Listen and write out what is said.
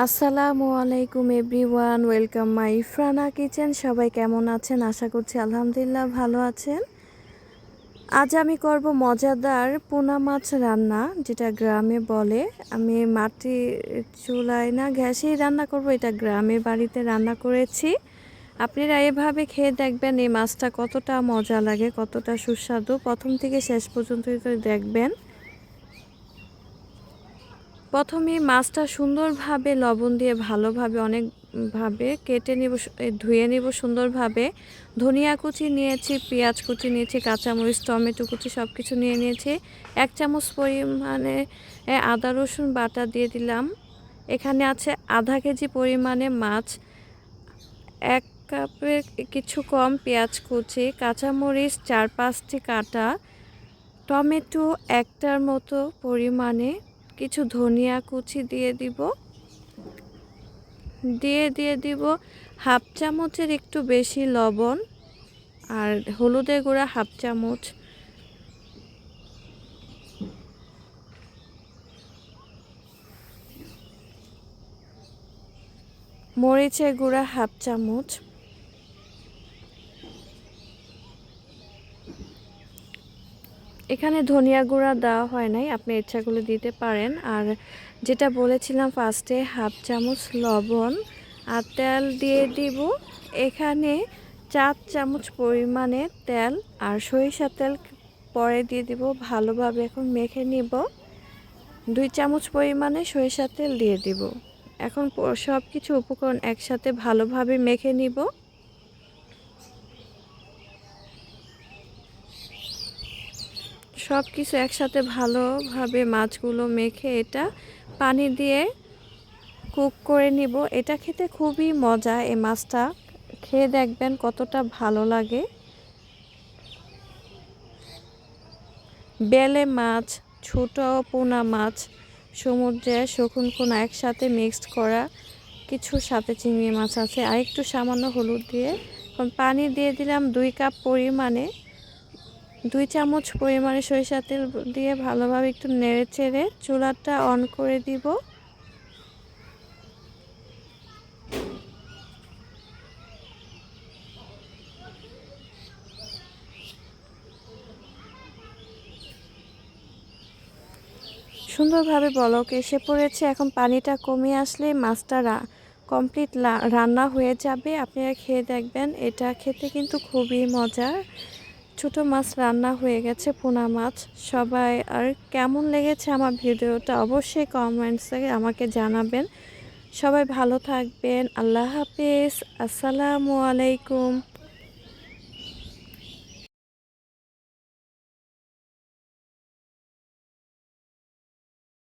আসসালামু আলাইকুম everyone, welcome my ইফরানা kitchen. সবাই কেমন আছেন? আশা করছি আলহামদুলিল্লাহ ভালো আছেন। আজ আমি করব মজাদার পোনা মাছ রান্না, যেটা গ্রামে বলে। আমি মাটির চুলায় না গ্যাসেই রান্না করব, এটা গ্রামের বাড়িতে রান্না করেছি। আপনারা এভাবে খেয়ে দেখবেন এই মাছটা কতটা মজা লাগে, কতটা সুস্বাদু। প্রথম থেকে শেষ পর্যন্ত দেখবেন। প্রথমে মাছটা সুন্দরভাবে লবণ দিয়ে ভালোভাবে অনেকভাবে কেটে নেব, ধুয়ে নেব সুন্দরভাবে। ধনিয়া কুচি নিয়েছি, পেঁয়াজ কুচি নিয়েছি, কাঁচামরিচ, টমেটো কুচি সব কিছু নিয়ে নিয়েছি। 1 চামচ পরিমাণে আদা রসুন বাটা দিয়ে দিলাম। এখানে আছে আধা কেজি পরিমাণে মাছ, 1 কাপের কিছু কম পেঁয়াজ কুচি, কাঁচামরিচ 4-5টি কাটা, টমেটো 1টার মতো পরিমাণে, কিছু ধনিয়া কুচি দিয়ে দিব হাফ চামচের একটু বেশি লবণ, আর হলুদের গুঁড়া হাফ চামচ, মরিচের গুঁড়া হাফ চামচ, এখানে ধনিয়া গুঁড়া দেওয়া হয় নাই, আপনি ইচ্ছাগুলো দিতে পারেন। আর যেটা বলেছিলাম ফার্স্টে, হাফ চামচ লবণ, আর তেল দিয়ে দিব এখানে 4 চামচ পরিমাণে তেল, আর সরিষার তেল পরে দিয়ে দিব। ভালোভাবে এখন মেখে নিব। 2 চামচ পরিমাণে সরিষার তেল দিয়ে দিব। এখন সব কিছু উপকরণ একসাথে ভালোভাবে মেখে নিব। সব কিছু একসাথে ভালোভাবে মাছগুলো মেখে এটা পানি দিয়ে কুক করে নিব। এটা খেতে খুবই মজা। এই মাছটা খেয়ে দেখবেন কতটা ভালো লাগে। বেলে মাছ, ছোট পোনা মাছ, সমুদ্রের শকুন পোনা একসাথে মিক্সড করা, কিছু সাথে চিংড়ি মাছ আছে, আর একটু সামান্য হলুদ দিয়ে পানি দিয়ে দিলাম 2 কাপ পরিমাণে। 2 চামচ পরিমাণে সরিষার তেল দিয়ে ভালোভাবে একটু নেড়ে চেড়ে চুলাটা অন করে দিব। সুন্দরভাবে বলক এসে পড়েছে। এখন পানিটা কমে আসলে মাছটা কমপ্লিট রান্না হয়ে যাবে। আপনারা খেয়ে দেখবেন, এটা খেতে কিন্তু খুবই মজার। ছোট মাছ রান্না হয়ে গেছে, পোনা মাছ। সবাই আর কেমন লেগেছে আমার ভিডিওটা অবশ্যই কমেন্টসে আমাকে জানাবেন। সবাই ভালো থাকবেন। আল্লাহ হাফেজ। আসসালামু আলাইকুম।